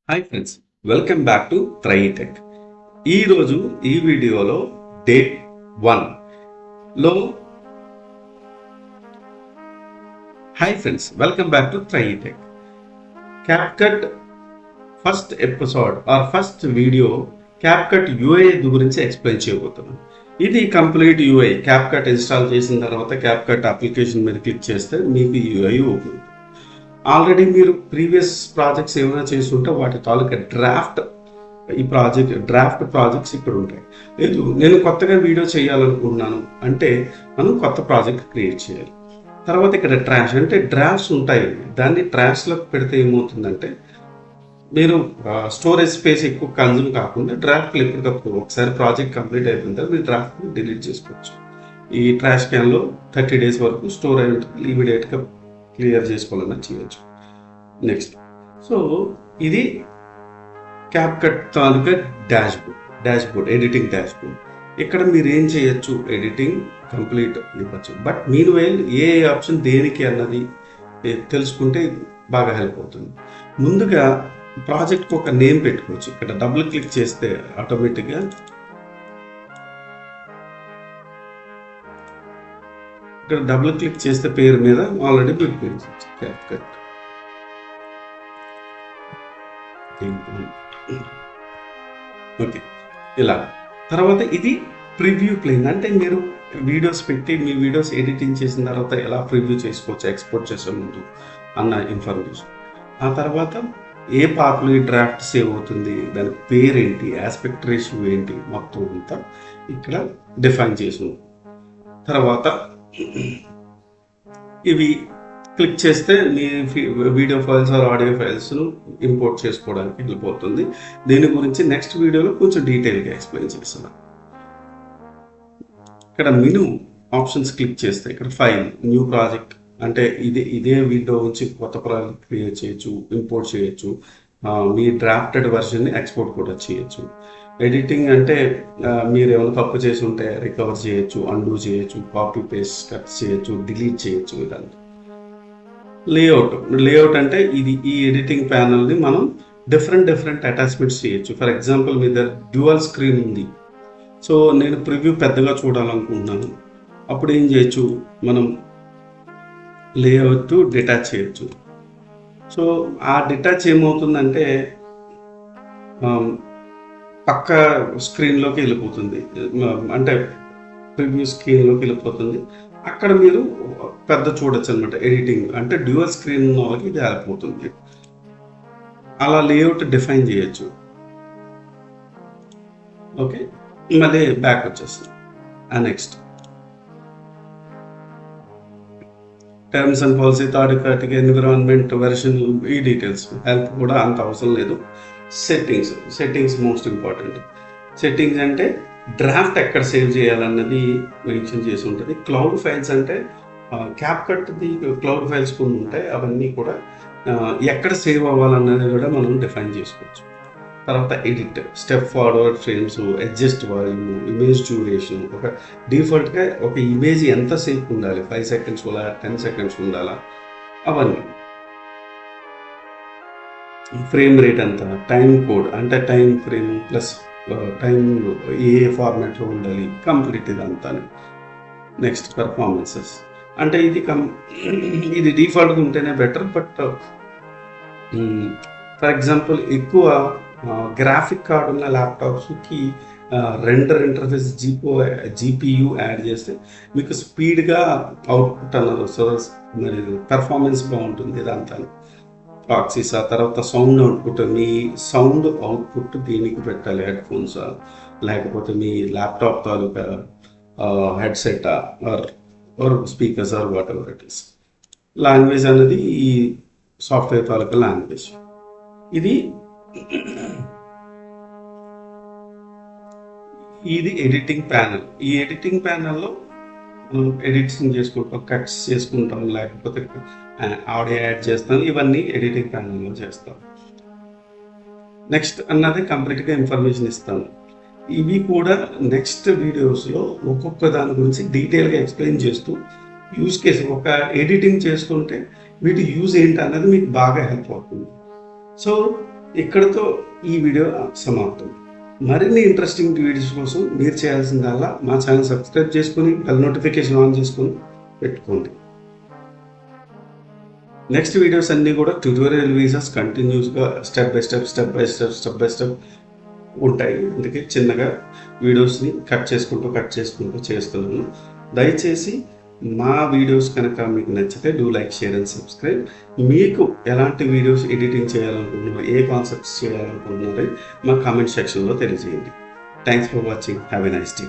Hi friends, welcome back to త్రైటెక్. ఈరోజు ఈ వీడియోలో డే 1లో hi friends, welcome back to త్రైటెక్. CapCut first episode or first video CapCut UI గురించి ఎక్స్ప్లెయిన్ చేయబోతున్నాను. ఇది కంప్లీట్ యూఐ. క్యాప్కట్ ఇన్స్టాల్ చేసిన తర్వాత క్యాప్కట్ అప్లికేషన్ మీద క్లిక్ చేస్తే మీకు యూఐ ఓపెన్. ఆల్రెడీ మీరు ప్రీవియస్ ప్రాజెక్ట్స్ ఏమైనా చేస్తుంటే వాటి తాలూకా డ్రాఫ్ట్ ప్రాజెక్ట్స్ ఇక్కడ ఉంటాయి. లేదు నేను కొత్తగా వీడియో చేయాలనుకుంటున్నాను అంటే మనం కొత్త ప్రాజెక్ట్ క్రియేట్ చేయాలి. తర్వాత ఇక్కడ ట్రాష్ అంటే డ్రాఫ్ట్స్ ఉంటాయి. దాన్ని ట్రాష్లోకి పెడితే ఏమవుతుందంటే మీరు స్టోరేజ్ స్పేస్ ఎక్కువ కన్జ్యూమ్ కాకుండా డ్రాఫ్ట్లు ఎప్పటికప్పుడు ఒకసారి ప్రాజెక్ట్ కంప్లీట్ అయిపోయిన తర్వాత మీరు డ్రాఫ్ట్ని డిలీట్ చేసుకోవచ్చు. ఈ ట్రాష్ క్యాన్లో 30 days వరకు స్టోర్ అయి ఉంటుంది. ఇమీడియట్గా క్లియర్ చేసుకోవాలన్నా చేయొచ్చు. నెక్స్ట్, సో ఇది క్యాప్కట్ తాలూకా డాష్బోర్డ్ ఎడిటింగ్ డాష్బోర్డ్. ఇక్కడ మీరు ఏం చేయొచ్చు, ఎడిటింగ్ కంప్లీట్ ఇవ్వచ్చు. But mean while A option దేనికి అన్నది తెలుసుకుంటే బాగా హెల్ప్ అవుతుంది. ముందుగా ప్రాజెక్ట్కి ఒక నేమ్ పెట్టుకోవచ్చు. ఇక్కడ డబుల్ క్లిక్ చేస్తే ఆటోమేటిక్గా ఇక్కడ డబుల్ క్లిక్ చేస్తే పేరు మీద ఆల్రెడీ మీకు పేరు క్యాప్కట్. ఓకే, ఇలా. తర్వాత ఇది ప్రివ్యూ ప్లేన్. అంటే మీరు వీడియోస్ పెట్టి మీ వీడియోస్ ఎడిటింగ్ చేసిన తర్వాత ఎలా ప్రివ్యూ చేసుకోవచ్చు ఎక్స్పోర్ట్ చేసే ముందు అన్న ఇన్ఫర్మేషన్. ఆ తర్వాత ఏ పార్ట్లో ఈ డ్రాఫ్ట్ సేవ్ అవుతుంది, దాని పేరేంటి, ఆస్పెక్ట్ రేషియో ఏంటి, మొత్తం అంతా ఇక్కడ డిఫైన్ చేసి. తర్వాత ఇవి క్లిక్ చేస్తే మీ వీడియో ఫైల్స్ ఆర్ ఆడియో ఫైల్స్ను ఇంపోర్ట్ చేసుకోవడానికి వెళ్ళిపోతుంది. దీని గురించి నెక్స్ట్ వీడియోలో కొంచెం డీటెయిల్గా ఎక్స్ప్లెయిన్ చేస్తాను. ఇక్కడ మెనూ ఆప్షన్స్ క్లిక్ చేస్తే ఇక్కడ ఫైల్, న్యూ ప్రాజెక్ట్ అంటే ఇదే విండో నుంచి కొత్త ప్రాజెక్ట్ క్రియేట్ చేయొచ్చు, ఇంపోర్ట్ చేయొచ్చు, మీ డ్రాఫ్టెడ్ వర్షన్ని ఎక్స్పోర్ట్ కూడా చేయొచ్చు. ఎడిటింగ్ అంటే మీరు ఏమైనా తప్పు చేసి ఉంటే రికవర్ చేయొచ్చు, అండూ చేయొచ్చు, కాపీ పేస్ట్ కట్ చేయొచ్చు, డిలీట్ చేయొచ్చు. ఇదంతా లేఅవుట్ అంటే ఈ ఎడిటింగ్ ప్యానల్ని మనం డిఫరెంట్ అటాచ్మెంట్స్ చేయొచ్చు. ఫర్ ఎగ్జాంపుల్ మీ దగ్గర డ్యూయల్ స్క్రీన్ ఉంది, సో నేను ప్రివ్యూ పెద్దగా చూడాలనుకుంటున్నాను. అప్పుడు ఏం చేయొచ్చు, మనం లేఅవుట్ డిటాచ్ చేయొచ్చు. సో ఆ డిటాచ్ ఏమవుతుందంటే పక్క స్క్రీన్లోకి వెళ్ళిపోతుంది, అంటే ప్రివ్యూ స్క్రీన్లోకి వెళ్ళిపోతుంది. అక్కడ మీరు పెద్ద చూడొచ్చు అనమాట. ఎడిటింగ్ అంటే డ్యూయల్ స్క్రీన్ వాళ్ళకి ఇది హెల్ప్ అవుతుంది. అలా లేఅవుట్ డిఫైన్ చేయొచ్చు. ఓకే, మళ్ళీ బ్యాక్ వచ్చేస్తుంది. Next terms and policy, third category, environment, version, ఈ డీటెయిల్స్ హెల్ప్ కూడా అంత అవసరం లేదు. Settings most important. సెట్టింగ్స్ అంటే డ్రాఫ్ట్ ఎక్కడ సేవ్ చేయాలన్నది మెన్షన్ చేసి ఉంటుంది. క్లౌడ్ ఫైల్స్ అంటే క్యాప్కట్ది క్లౌడ్ ఫైల్స్ కొన్ని ఉంటాయి, అవన్నీ కూడా ఎక్కడ సేవ్ అవ్వాలన్నది కూడా మనం డిఫైన్ చేసుకోవచ్చు. తర్వాత edit, step forward frames, adjust volume, image duration. ఒక డిఫాల్ట్గా ఒక ఇమేజ్ ఎంతసేపు ఉండాలి, 5 seconds 10 seconds ఉండాలా, అవన్నీ. ఫ్రేమ్ రేట్ అంత, టైం కోడ్ అంటే టైం ఫ్రేమ్ ప్లస్ టైం ఏ ఫార్మాట్లో ఉండాలి, కంప్లీట్ ఇదంతా. నెక్స్ట్ పెర్ఫార్మెన్సెస్ అంటే ఇది డిఫాల్ట్గా ఉంటేనే బెటర్. బట్ ఫర్ ఎగ్జాంపుల్ ఎక్కువ గ్రాఫిక్ కార్డ్ ఉన్న ల్యాప్టాప్స్కి రెండర్ ఇంటర్ఫేస్ జీపీయూ యాడ్ చేస్తే మీకు స్పీడ్గా అవుట్పుట్ అన్నది వస్తుంది, మరి పెర్ఫార్మెన్స్ బాగుంటుంది ఇదంతా. ప్రాక్సీస్, ఆ తర్వాత సౌండ్ అవుట్పుట్, మీ సౌండ్ అవుట్పుట్ దీనికి పెట్టాలి, హెడ్ఫోన్స్ లేకపోతే మీ ల్యాప్టాప్ తాలూకా headset or speakers or whatever it is. Language అనేది ఈ సాఫ్ట్వేర్ తాలూకా లాంగ్వేజ్. ఇది ఎడిటింగ్ ప్యానల్. ఈ ఎడిటింగ్ ప్యానల్లో ఎడిటింగ్ చేసుకుంటాం, కట్స్ చేసుకుంటాం, లేకపోతే ఆడియో యాడ్ చేస్తాం, ఇవన్నీ ఎడిటింగ్ ప్యానల్లో చేస్తాం. నెక్స్ట్ అన్నది కంప్లీట్గా ఇన్ఫర్మేషన్ ఇస్తాను. ఇవి కూడా నెక్స్ట్ వీడియోస్లో ఒక్కొక్క దాని గురించి డీటెయిల్గా ఎక్స్ప్లెయిన్ చేస్తూ యూజ్ కేసు ఒక ఎడిటింగ్ చేస్తుంటే వీటి యూజ్ ఏంటి అన్నది మీకు బాగా హెల్ప్ అవుతుంది. సో ఇక్కడతో ఈ వీడియో సమాప్తం. మరిన్ని ఇంట్రెస్టింగ్ వీడియోస్ కోసం మీరు చేయాల్సిందల్లా మా ఛానల్ సబ్స్క్రైబ్ చేసుకొని బెల్ నోటిఫికేషన్ ఆన్ చేసుకొని పెట్టుకోండి. నెక్స్ట్ వీడియోస్ అన్నీ కూడా ట్యూటోరియల్ వీసాస్ కంటిన్యూస్గా స్టెప్ బై స్టెప్ ఉంటాయి. అందుకే చిన్నగా వీడియోస్ని కట్ చేసుకుంటూ చేస్తున్నాను. దయచేసి మా వీడియోస్ కనుక మీకు నచ్చితే do like, share and subscribe. మీకు ఎలాంటి వీడియోస్ ఎడిటింగ్ చేయాలనుకుంటున్నారో, ఏ కాన్సెప్ట్స్ చేయాలనుకుంటున్నారో మా కామెంట్ సెక్షన్లో తెలియజేయండి. Thanks for watching. Have a nice day.